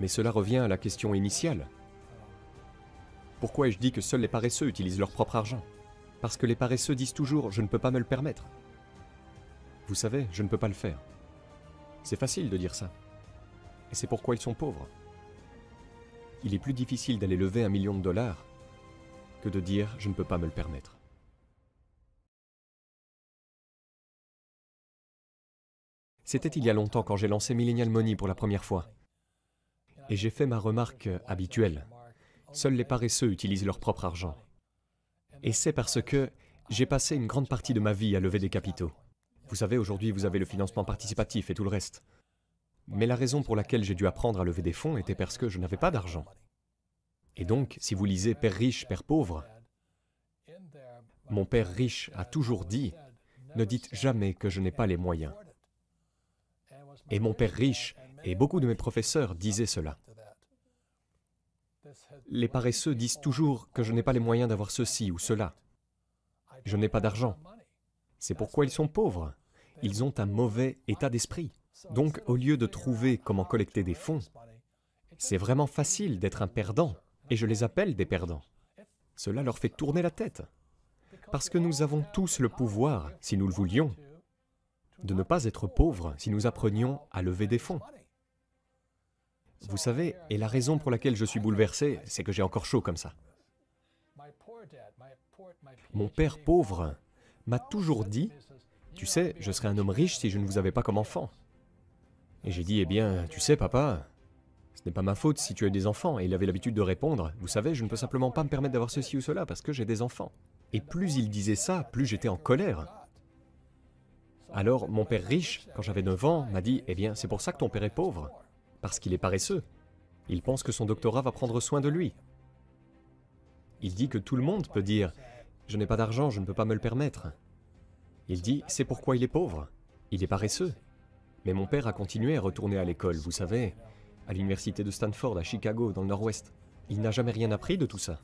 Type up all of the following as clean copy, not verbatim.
Mais cela revient à la question initiale. Pourquoi ai-je dit que seuls les paresseux utilisent leur propre argent? Parce que les paresseux disent toujours « je ne peux pas me le permettre ». Vous savez, je ne peux pas le faire. C'est facile de dire ça. Et c'est pourquoi ils sont pauvres. Il est plus difficile d'aller lever $1 million que de dire « je ne peux pas me le permettre ». C'était il y a longtemps quand j'ai lancé Millennial Money pour la première fois. Et j'ai fait ma remarque habituelle. Seuls les paresseux utilisent leur propre argent. Et c'est parce que j'ai passé une grande partie de ma vie à lever des capitaux. Vous savez, aujourd'hui, vous avez le financement participatif et tout le reste. Mais la raison pour laquelle j'ai dû apprendre à lever des fonds était parce que je n'avais pas d'argent. Et donc, si vous lisez « Père riche, Père pauvre », mon père riche a toujours dit « ne dites jamais que je n'ai pas les moyens ». Et mon père riche, et beaucoup de mes professeurs disaient cela. Les paresseux disent toujours que je n'ai pas les moyens d'avoir ceci ou cela. Je n'ai pas d'argent. C'est pourquoi ils sont pauvres. Ils ont un mauvais état d'esprit. Donc, au lieu de trouver comment collecter des fonds, c'est vraiment facile d'être un perdant, et je les appelle des perdants. Cela leur fait tourner la tête. Parce que nous avons tous le pouvoir, si nous le voulions, de ne pas être pauvres si nous apprenions à lever des fonds. Vous savez, et la raison pour laquelle je suis bouleversé, c'est que j'ai encore chaud comme ça. Mon père pauvre m'a toujours dit, « Tu sais, je serais un homme riche si je ne vous avais pas comme enfant. » Et j'ai dit, « Eh bien, tu sais, papa, ce n'est pas ma faute si tu as des enfants. » Et il avait l'habitude de répondre, « Vous savez, je ne peux simplement pas me permettre d'avoir ceci ou cela parce que j'ai des enfants. » Et plus il disait ça, plus j'étais en colère. Alors, mon père riche, quand j'avais 9 ans, m'a dit, « Eh bien, c'est pour ça que ton père est pauvre, parce qu'il est paresseux. Il pense que son doctorat va prendre soin de lui. » Il dit que tout le monde peut dire, « Je n'ai pas d'argent, je ne peux pas me le permettre. » Il dit, « C'est pourquoi il est pauvre. Il est paresseux. » Mais mon père a continué à retourner à l'école, vous savez, à l'université de Stanford, à Chicago, dans le Nord-Ouest. Il n'a jamais rien appris de tout ça.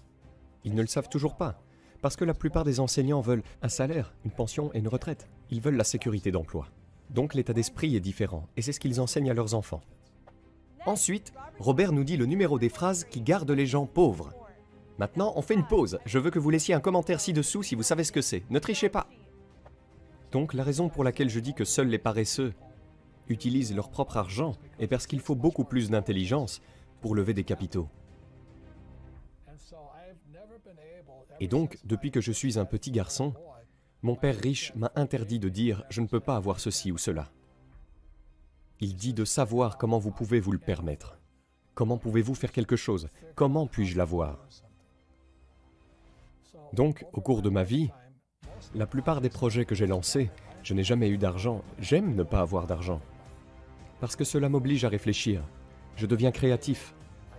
Ils ne le savent toujours pas. Parce que la plupart des enseignants veulent un salaire, une pension et une retraite. Ils veulent la sécurité d'emploi. Donc l'état d'esprit est différent, et c'est ce qu'ils enseignent à leurs enfants. Ensuite, Robert nous dit le numéro des phrases qui gardent les gens pauvres. Maintenant, on fait une pause. Je veux que vous laissiez un commentaire ci-dessous si vous savez ce que c'est. Ne trichez pas. Donc la raison pour laquelle je dis que seuls les paresseux utilisent leur propre argent est parce qu'il faut beaucoup plus d'intelligence pour lever des capitaux. Et donc, depuis que je suis un petit garçon, mon père riche m'a interdit de dire « je ne peux pas avoir ceci ou cela ». Il dit de savoir comment vous pouvez vous le permettre. Comment pouvez-vous faire quelque chose? Comment puis-je l'avoir? Donc, au cours de ma vie, la plupart des projets que j'ai lancés, je n'ai jamais eu d'argent. J'aime ne pas avoir d'argent. Parce que cela m'oblige à réfléchir. Je deviens créatif.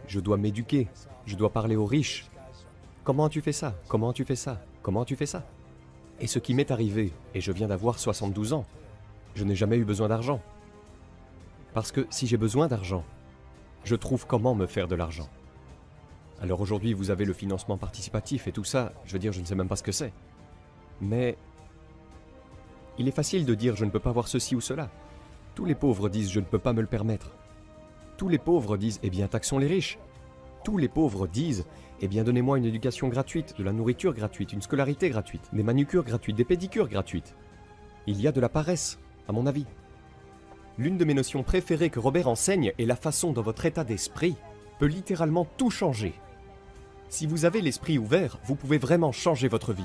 Je dois m'éduquer. Je dois parler aux riches. Comment as-tu fait ça? Comment as-tu fait ça? Comment as-tu fait ça? Et ce qui m'est arrivé, et je viens d'avoir 72 ans, je n'ai jamais eu besoin d'argent. Parce que si j'ai besoin d'argent, je trouve comment me faire de l'argent. Alors aujourd'hui, vous avez le financement participatif et tout ça, je veux dire, je ne sais même pas ce que c'est. Mais il est facile de dire « je ne peux pas avoir ceci ou cela ». Tous les pauvres disent « je ne peux pas me le permettre ». Tous les pauvres disent « eh bien, taxons les riches ». Tous les pauvres disent « eh bien, donnez-moi une éducation gratuite, de la nourriture gratuite, une scolarité gratuite, des manucures gratuites, des pédicures gratuites ». Il y a de la paresse, à mon avis. L'une de mes notions préférées que Robert enseigne est la façon dont votre état d'esprit peut littéralement tout changer. Si vous avez l'esprit ouvert, vous pouvez vraiment changer votre vie.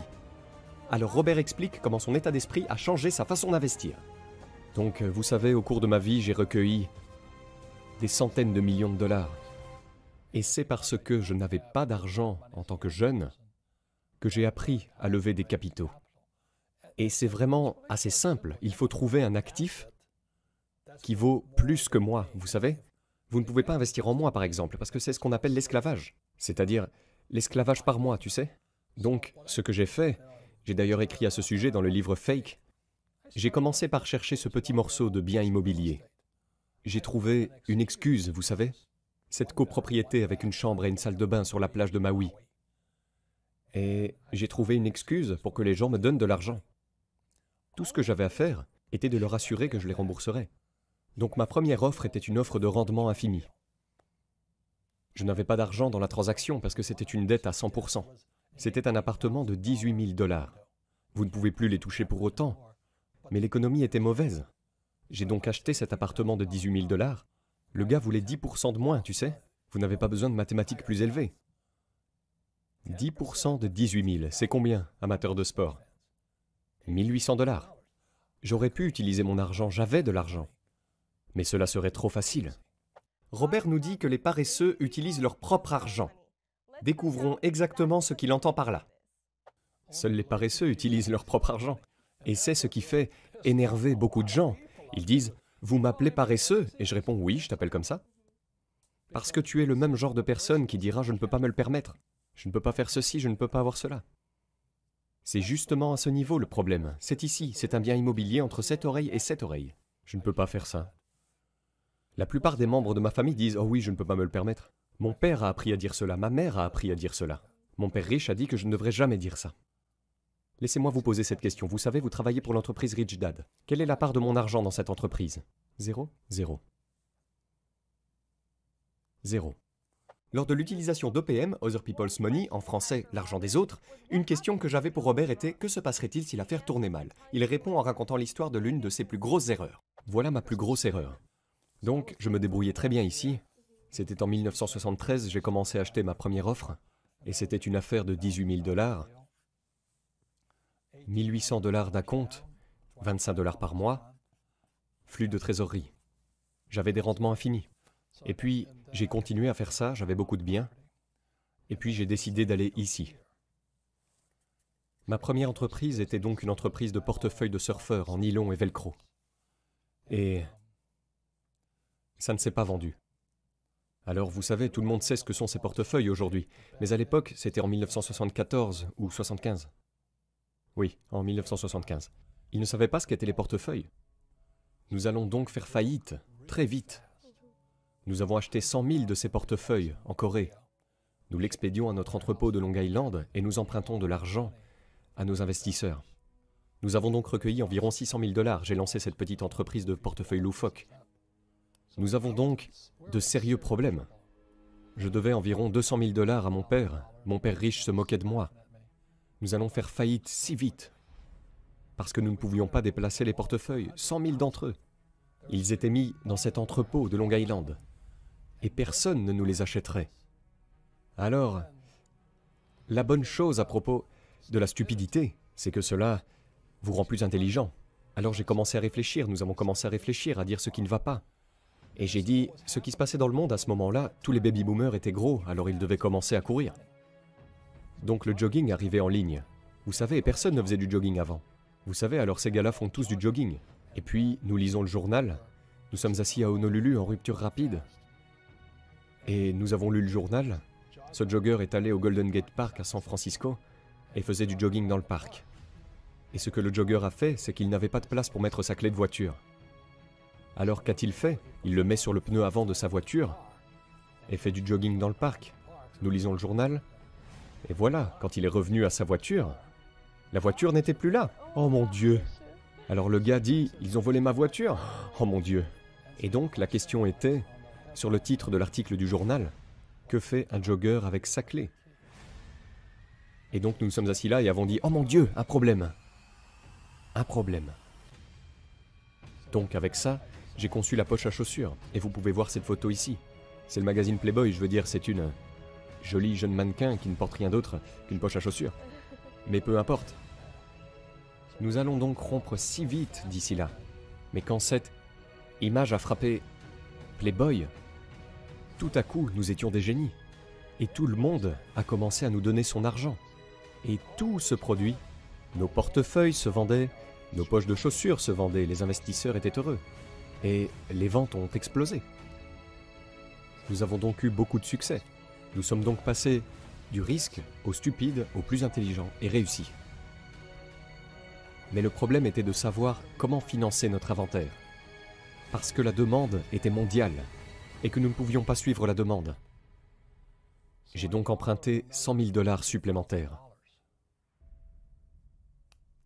Alors Robert explique comment son état d'esprit a changé sa façon d'investir. Donc, vous savez, au cours de ma vie, j'ai recueilli des centaines de millions de dollars. Et c'est parce que je n'avais pas d'argent en tant que jeune que j'ai appris à lever des capitaux. Et c'est vraiment assez simple. Il faut trouver un actif qui vaut plus que moi, vous savez. Vous ne pouvez pas investir en moi, par exemple, parce que c'est ce qu'on appelle l'esclavage. C'est-à-dire l'esclavage par moi, tu sais. Donc, ce que j'ai fait, j'ai d'ailleurs écrit à ce sujet dans le livre Fake, j'ai commencé par chercher ce petit morceau de bien immobilier. J'ai trouvé une excuse, vous savez, cette copropriété avec une chambre et une salle de bain sur la plage de Maui. Et j'ai trouvé une excuse pour que les gens me donnent de l'argent. Tout ce que j'avais à faire était de leur assurer que je les rembourserais. Donc ma première offre était une offre de rendement infini. Je n'avais pas d'argent dans la transaction parce que c'était une dette à 100%. C'était un appartement de 18 000 $. Vous ne pouvez plus les toucher pour autant. Mais l'économie était mauvaise. J'ai donc acheté cet appartement de 18 000 $. Le gars voulait 10% de moins, tu sais. Vous n'avez pas besoin de mathématiques plus élevées. 10% de 18 000, c'est combien, amateur de sport? 1800 $. J'aurais pu utiliser mon argent, j'avais de l'argent. Mais cela serait trop facile. Robert nous dit que les paresseux utilisent leur propre argent. Découvrons exactement ce qu'il entend par là. Seuls les paresseux utilisent leur propre argent. Et c'est ce qui fait énerver beaucoup de gens. Ils disent « Vous m'appelez paresseux ?» Et je réponds « Oui, je t'appelle comme ça. » Parce que tu es le même genre de personne qui dira « Je ne peux pas me le permettre. Je ne peux pas faire ceci, je ne peux pas avoir cela. » C'est justement à ce niveau le problème. C'est ici, c'est un bien immobilier entre cette oreille et cette oreille. Je ne peux pas faire ça. La plupart des membres de ma famille disent « Oh oui, je ne peux pas me le permettre. » Mon père a appris à dire cela, ma mère a appris à dire cela. Mon père riche a dit que je ne devrais jamais dire ça. Laissez-moi vous poser cette question. Vous savez, vous travaillez pour l'entreprise Rich Dad. Quelle est la part de mon argent dans cette entreprise? 0, 0. 0. Lors de l'utilisation d'OPM, Other People's Money, en français, l'argent des autres, une question que j'avais pour Robert était « Que se passerait-il si l'affaire tournait mal ?» Il répond en racontant l'histoire de l'une de ses plus grosses erreurs. Voilà ma plus grosse erreur. Donc, je me débrouillais très bien ici. C'était en 1973, j'ai commencé à acheter ma première offre, et c'était une affaire de 18 000 $. 1800 $ d'acompte, 25 $ par mois, flux de trésorerie. J'avais des rendements infinis. Et puis, j'ai continué à faire ça, j'avais beaucoup de biens. Et puis, j'ai décidé d'aller ici. Ma première entreprise était donc une entreprise de portefeuille de surfeurs en nylon et velcro. Et ça ne s'est pas vendu. Alors, vous savez, tout le monde sait ce que sont ces portefeuilles aujourd'hui. Mais à l'époque, c'était en 1974 ou 75. Oui, en 1975. Ils ne savaient pas ce qu'étaient les portefeuilles. Nous allons donc faire faillite, très vite. Nous avons acheté 100 000 de ces portefeuilles en Corée. Nous l'expédions à notre entrepôt de Long Island et nous empruntons de l'argent à nos investisseurs. Nous avons donc recueilli environ 600 000 $. J'ai lancé cette petite entreprise de portefeuille loufoque. Nous avons donc de sérieux problèmes. Je devais environ 200 000 $ à mon père. Mon père riche se moquait de moi. Nous allons faire faillite si vite. Parce que nous ne pouvions pas déplacer les portefeuilles, 100 000 d'entre eux. Ils étaient mis dans cet entrepôt de Long Island. Et personne ne nous les achèterait. Alors, la bonne chose à propos de la stupidité, c'est que cela vous rend plus intelligent. Alors j'ai commencé à réfléchir, nous avons commencé à réfléchir, à dire ce qui ne va pas. Et j'ai dit, ce qui se passait dans le monde à ce moment-là, tous les baby-boomers étaient gros, alors ils devaient commencer à courir. Donc le jogging arrivait en ligne. Vous savez, personne ne faisait du jogging avant. Vous savez, alors ces gars-là font tous du jogging. Et puis, nous lisons le journal. Nous sommes assis à Honolulu en rupture rapide. Et nous avons lu le journal. Ce jogger est allé au Golden Gate Park à San Francisco et faisait du jogging dans le parc. Et ce que le jogger a fait, c'est qu'il n'avait pas de place pour mettre sa clé de voiture. Alors qu'a-t-il fait? Il le met sur le pneu avant de sa voiture et fait du jogging dans le parc. Nous lisons le journal. Et voilà, quand il est revenu à sa voiture, la voiture n'était plus là. Oh mon Dieu! Alors le gars dit, ils ont volé ma voiture? Oh mon Dieu! Et donc la question était, sur le titre de l'article du journal, que fait un jogger avec sa clé? Et donc nous sommes assis là et avons dit, oh mon Dieu, un problème! Un problème. Donc avec ça, j'ai conçu la poche à chaussures. Et vous pouvez voir cette photo ici. C'est le magazine Playboy, je veux dire, c'est une jolie jeune mannequin qui ne porte rien d'autre qu'une poche à chaussures. Mais peu importe. Nous allons donc rompre si vite d'ici là. Mais quand cette image a frappé Playboy, tout à coup, nous étions des génies. Et tout le monde a commencé à nous donner son argent. Et tout se produit. Nos portefeuilles se vendaient, nos poches de chaussures se vendaient, les investisseurs étaient heureux. Et les ventes ont explosé. Nous avons donc eu beaucoup de succès. Nous sommes donc passés du risque au stupide, au plus intelligent et réussi. Mais le problème était de savoir comment financer notre inventaire. Parce que la demande était mondiale et que nous ne pouvions pas suivre la demande. J'ai donc emprunté 100 000 $ supplémentaires.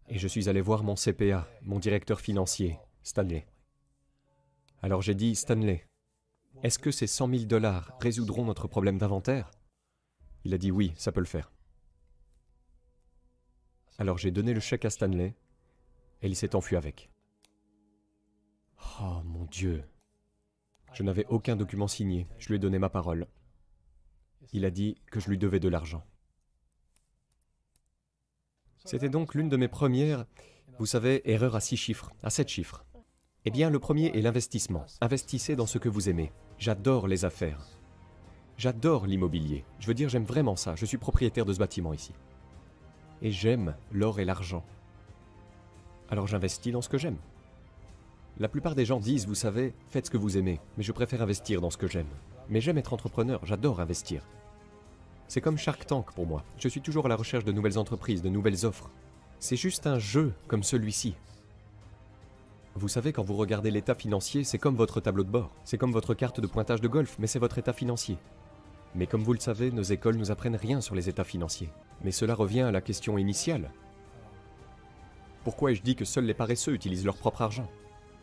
Et je suis allé voir mon CPA, mon directeur financier, Stanley. Alors j'ai dit, Stanley, est-ce que ces 100 000 dollars résoudront notre problème d'inventaire? Il a dit oui, ça peut le faire. Alors j'ai donné le chèque à Stanley et il s'est enfui avec. Oh mon Dieu! Je n'avais aucun document signé, je lui ai donné ma parole. Il a dit que je lui devais de l'argent. C'était donc l'une de mes premières, vous savez, erreurs à 6 chiffres, à 7 chiffres. Eh bien, le premier est l'investissement. Investissez dans ce que vous aimez. J'adore les affaires. J'adore l'immobilier. Je veux dire, j'aime vraiment ça. Je suis propriétaire de ce bâtiment ici. Et j'aime l'or et l'argent. Alors j'investis dans ce que j'aime. La plupart des gens disent, vous savez, faites ce que vous aimez, mais je préfère investir dans ce que j'aime. Mais j'aime être entrepreneur, j'adore investir. C'est comme Shark Tank pour moi. Je suis toujours à la recherche de nouvelles entreprises, de nouvelles offres. C'est juste un jeu comme celui-ci. Vous savez, quand vous regardez l'état financier, c'est comme votre tableau de bord. C'est comme votre carte de pointage de golf, mais c'est votre état financier. Mais comme vous le savez, nos écoles nous apprennent rien sur les états financiers. Mais cela revient à la question initiale. Pourquoi ai-je dit que seuls les paresseux utilisent leur propre argent?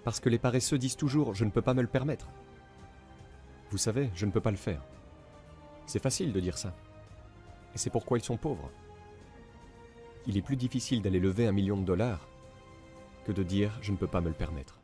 Parce que les paresseux disent toujours « je ne peux pas me le permettre ». Vous savez, je ne peux pas le faire. C'est facile de dire ça. Et c'est pourquoi ils sont pauvres. Il est plus difficile d'aller lever 1 million de dollars que de dire « je ne peux pas me le permettre ».